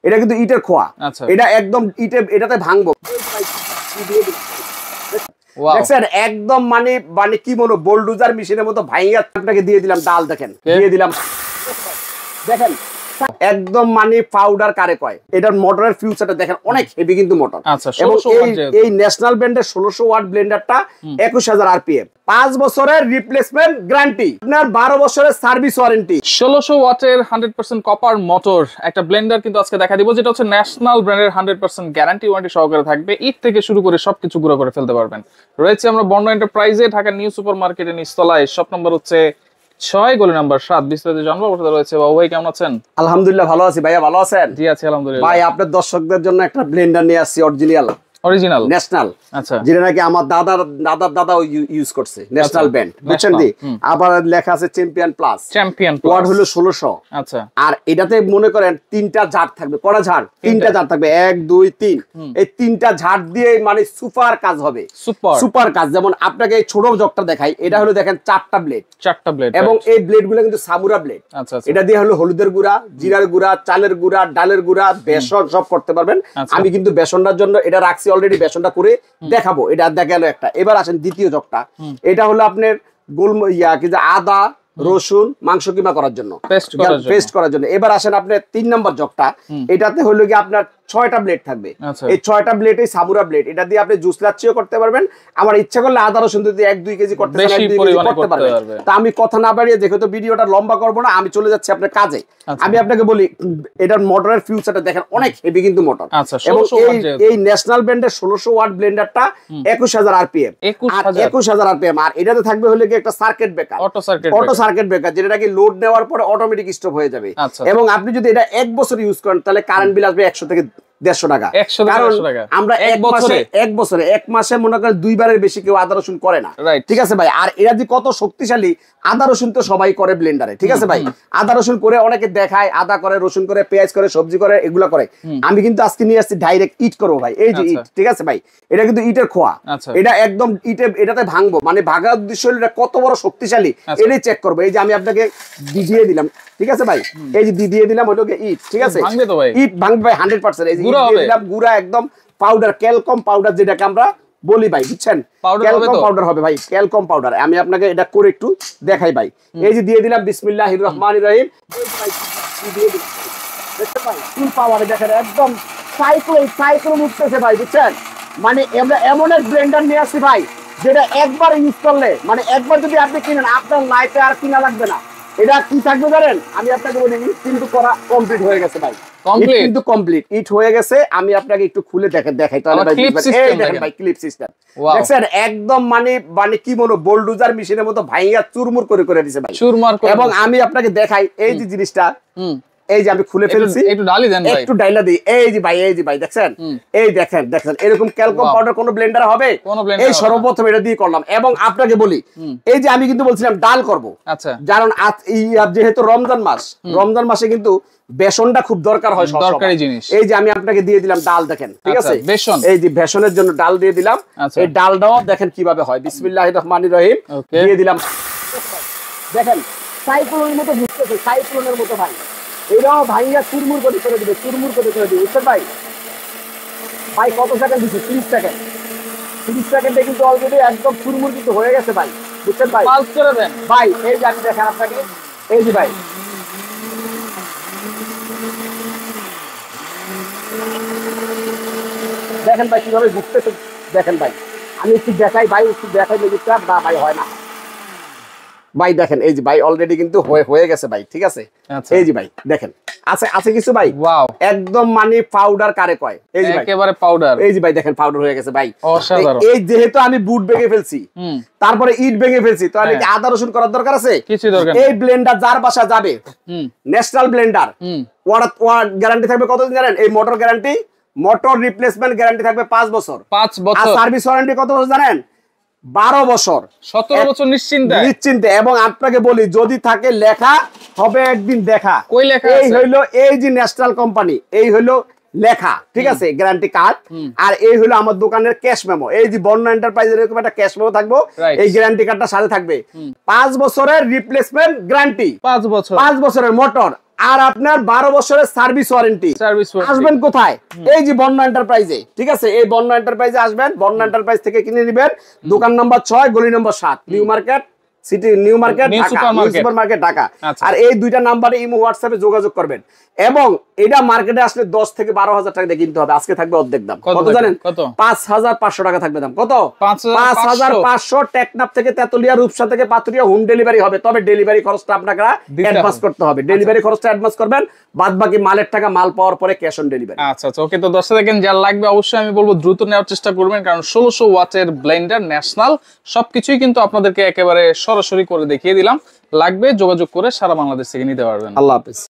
এটা কিন্তু ইটের খোয়া। এটা একদম ইটে এটাতে ভাঙবো দেখছেন একদম মানে মানে কি বলবো বোলডুজার মেশিনের মতো ভাঙিয়ে আপনাকে দিয়ে দিলাম ডাল দেখেন দিয়ে দিলাম দেখেন একদম মানে পাউডার কারে কয় এটার মোটরের ফিউচারটা দেখেন অনেক হেভি কিন্তু মোটর। এবং এই ন্যাশনাল ব্র্যান্ডের 1600 ওয়াট ব্লেন্ডারটা 21000 আরপিএম 5 বছরের রিপ্লেসমেন্ট গ্যারান্টি আপনার 12 বছরের সার্ভিস ওয়ারেন্টি 1600 ওয়াটের 100% কপার মোটর একটা ব্লেন্ডার কিন্তু আজকে দেখা দিব যেটা হচ্ছে ন্যাশনাল ব্র্যান্ডের 100% গ্যারান্টি ওয়ারেন্টি সহকারে থাকবে। ইট থেকে শুরু করে সবকিছু গুঁড়ো করে ফেলতে পারবেন। রয়েছে আমরা বন্ড এন্টারপ্রাইজে ঢাকা নিউ সুপার মার্কেটের নিচতলায় শপ নম্বর হচ্ছে 6 গলি নাম্বার 7 বিস্তারিত জানবো ওটা রয়েছে। বাবু ভাই কেমন আছেন? আলহামদুলিল্লাহ ভালো আছি ভাইয়া ভালো আছেন? জি আছি আলহামদুলিল্লাহ। ভাই আপনাদের দর্শকদের জন্য একটা ব্লেন্ডার নিয়ে আসছি অরিজিনাল ন্যাশনাল। আচ্ছা যেটা নাকি আমার দাদা ইউজ করছে ন্যাশনাল ব্র্যান্ড বুঝছেন দি আবার লেখা আছে চ্যাম্পিয়ন প্লাস ওয়াট হলো 1600। আচ্ছা আর এটাতে মনে করেন তিনটা ঝাড় থাকবে কড়া ঝাড় তিনটা ঝাড় থাকবে 1 2 3 এই তিনটা ঝাড় দিয়ে মানে সুপার কাজ হবে সুপার কাজ। যেমন আপনাকে এই ছোট জগটা দেখাই এটা হলো দেখেন চারটা ব্লেড এবং এই ব্লেড গুলো কিন্তু সামুরা ব্লেড। এটা দিয়ে হলো হলুদের গুঁড়া জিরার গুঁড়া চালের গুঁড়া ডালের গুঁড়া বেসন সব করতে পারবেন। আমি কিন্তু বেসনটার জন্য এটা রাখছি অলরেডি বেসনটা করে দেখাবো। এটা দেখালো একটা। এবার আসেন দ্বিতীয় জগটা এটা হলো আপনার আদা রসুন মাংস কিমা করার জন্য পেস্ট করার জন্য। এবার আসেন আপনার 3 নম্বর জগটা এটাতে হলো কি আপনার 6টা ব্লেড থাকবে। এই 6টা ব্লেড এই সামুরা ব্লেড এটা দিয়ে আপনি জুস লাচ্ছিও করতে পারবেন। আমার ইচ্ছা করলে আদা রসুন যদি 1-2 কেজি করতে পারবেন। তা আমি কথা না বাড়িয়ে দেখো তো ভিডিওটা লম্বা করবো না আমি চলে যাচ্ছি আপনার কাজে। আমি আপনাকে বলি এটার মোটরের ফিউচারটা দেখেন অনেক হেভি কিন্তু মোটর। এবং এই ন্যাশনাল ব্র্যান্ডের 1600 ওয়াট ব্লেন্ডারটা 21000 আরপিএম 21000 আরপিএম আর এটাতে থাকবে হলো কি একটা circuit breaker auto circuit breaker যেটা নাকি লোড নেওয়ার পরে অটোমেটিক স্টপ হয়ে যাবে। এবং আপনি যদি এটা 1 বছর ইউজ করেন তাহলে কারেন্ট বিল আসবে 100 থেকে 150 টাকা। কারণ আমরা এক মাসে মনে করেন 2 বারের বেশি কেউ আদা রসুন করে না। ঠিক আছে ভাই আর এরা যে কত শক্তিশালী আদা রসুন তো সবাই করে ব্লেন্ডারে। ঠিক আছে ভাই আদা রসুন করে অনেকে দেখায় আদা করে রসুন করে পেঁয়াজ করে সবজি করে এগুলা করে। আমি কিন্তু আজকে নিয়ে আসছি ডাইরেক্ট ইট করবো ভাই। এই যে ইট ঠিক আছে ভাই এটা কিন্তু ইটের খোয়া। এটা একদম এটাতে ভাঙবো মানে ভাঙার উদ্দেশ্য হলো এটা কত বড় শক্তিশালী এটাই চেক করবো। এই যে আমি আপনাকে দিয়ে দিলাম ঠিক আছে ভাই এই যে দিয়ে দিলাম হলো ইট ঠিক আছে ইট ভাঙবে ভাই 100%। এই যে দিয়ে দিলাম গুঁড়া একদম পাউডার ক্যালকম পাউডার যেটাকে আমরা বলি ভাই বুঝছেন ক্যালকম পাউডার হবে ভাই ক্যালকম পাউডার। আমি আপনাকে এটা করে একটু দেখাই ভাই। এই যে দিয়ে দিলাম বিসমিল্লাহির রহমানির রহিম দিয়ে দিলাম দেখতে ভাই ফুল পাওয়ারে দেখেন একদম সাইক্লোন উঠতেছে ভাই বুঝছেন। মানে আমরা এমন এক ব্লেন্ডার নিয়ে আসছি ভাই যেটা একবার ইউজ করলে মানে একবার যদি আপনি কিনেন আপনার লাইফে আর কিনা লাগবে না। এটা কি থাকবে জানেন আমি আপনাকে বলি কিন্তু করা কমপ্লিট হয়ে গেছে ভাই কিন্তু কমপ্লিট ইট হয়ে গেছে। আমি আপনাকে একটু খুলে দেখাই তাহলে ভাই এই দেখেন ভাই ক্লিপ সিস্টেম দেখছেন একদম মানে মানে কি বলবো বোলডুজার মেশিনের মতো ভাইয়া চুরমুর করে দিয়েছে ভাই এবং আমি আপনাকে দেখাই এই যে জিনিসটা এই যে আমি খুলে ফেলছি একটু ডালি দেন ভাই একটু ডাইলা দিই। এই যে ভাই দেখছেন এই দেখেন এরকম ক্যালকম পাউডার কোন ব্লেন্ডার হবে এই সর্বপ্রথম এটা দিয়ে করলাম। এবং আপনাকে বলি এই যে আমি কিন্তু বলছিলাম ডাল করব। আচ্ছা কারণ যেহেতু রমজান মাসে কিন্তু বেসনটা খুব দরকার হয় দরকারি জিনিস। এই যে আমি আপনাকে দিয়ে দিলাম ডাল দেখেন ঠিক আছে বেসন এই যে বেসনের জন্য ডাল দিয়ে দিলাম। এই ডালটাও দেখেন কিভাবে হয় বিসমিল্লাহির রহমানির রহিম দিয়ে দিলাম দেখেন সাইক্লোনের মতো ঘুরতেছে সাইক্লোনের মতো ভাই এটাও ভাইয়া চুরমুর করে দিবে বুঝছেন ভাই ভাই কত সেকেন্ড দিচ্ছে 30 সেকেন্ডে কিন্তু অলরেডি একদম চুরমুর কিন্তু হয়ে গেছে ভাই বুঝছেন ভাই পালস করে দেন ভাই এই যে আমি দেখেন আপনাকে এই যে ভাই দেখেন ভাই কিভাবে ঘুরতেছে দেখেন ভাই আমি একটু দেখাই লেগেছে না ভাই হয় না ভাই দেখেন এই যে ভাই অলরেডি কিন্তু হয়ে গেছে ভাই ঠিক আছে। এই যে ভাই দেখেন আছে কিছু ভাই একদম মানে পাউডার কারে কয় এই যে একেবারে পাউডার এই যে ভাই দেখেন পাউডার হয়ে গেছে ভাই অসাধারণ। এই যেহেতু আমি বুট ভেঙে ফেলছি তারপরে ইট ভেঙে ফেলছি তাহলে কি আদা রসুন করার দরকার আছে কিছু দরকার এই ব্লেন্ডার যার বাসা যাবে ন্যাশনাল ব্লেন্ডার ওয়াট গ্যারান্টি থাকবে কতদিন জানেন এই motor guarantee motor replacement guarantee থাকবে 5 বছর আর সার্ভিস ওয়ারেন্টি কত বছর জানেন 12 বছর 17 বছর নিশ্চিন্তে। এবং আপনাকে বলি যদি থাকে লেখা হবে একদিন দেখা কই লেখা এই হইলো এই যে ন্যাশনাল কোম্পানি এই হইলো লেখা ঠিক আছে গ্যারান্টি কার্ড। আর এই হলো আমার দোকানের ক্যাশ মেমো এই যে বন্ড এন্টারপ্রাইজের এরকম একটা ক্যাশ মেমো থাকবে এই গ্যারান্টি কার্ডটা সাথে থাকবে 5 বছরের রিপ্লেসমেন্ট গ্যারান্টি 5 বছরের মোটর আর আপনার 12 বছরের সার্ভিস ওয়ারেন্টি। আসবেন কোথায়? এই যে বন্যা এন্টারপ্রাইজে, ঠিক আছে? এই বন্যা এন্টারপ্রাইজে আসবেন, বন্যা এন্টারপ্রাইজ থেকে কিনে নেবেন। দোকান নাম্বার 6, গলি নম্বর 7, New Market City, New Market supermarket Dhaka. আর এই দুইটা নাম্বারে ইমো হোয়াটসঅ্যাপে যোগাযোগ করবেন। এবং এটা মার্কেটে আসলে 10 থেকে 12,000 টাকা দিয়ে কিনতে হবে। আজকে থাকবে অর্ধেক দাম। কত জানেন? 5,500 টাকা থাকবে দাম। কত? 5,500। টেকনাফ থেকে তেতুলিয়া, রূপসা থেকে পাতুরিয়া হোম ডেলিভারি হবে। তবে ডেলিভারি খরচটা আপনাকে অ্যাডভান্স করতে হবে। ডেলিভারি খরচটা অ্যাডভান্স করবেন, বাদ বাকি মালের টাকা মাল পাওয়ার পরে ক্যাশ অন ডেলিভারি। আচ্ছা আচ্ছা, ওকে। তো দর্শক দেখেন, যার লাগবে অবশ্যই আমি বলবো দ্রুত নেওয়ার চেষ্টা করবেন, কারণ 1600 ওয়াটের ব্লেন্ডার ন্যাশনাল, সবকিছুই কিন্তু আপনাদেরকে একেবারে সরাসরি করে দেখিয়ে দিলাম। লাগবে যোগাযোগ করে সারা বাংলাদেশ থেকে নিতে পারবেন। আল্লাহ হাফেজ।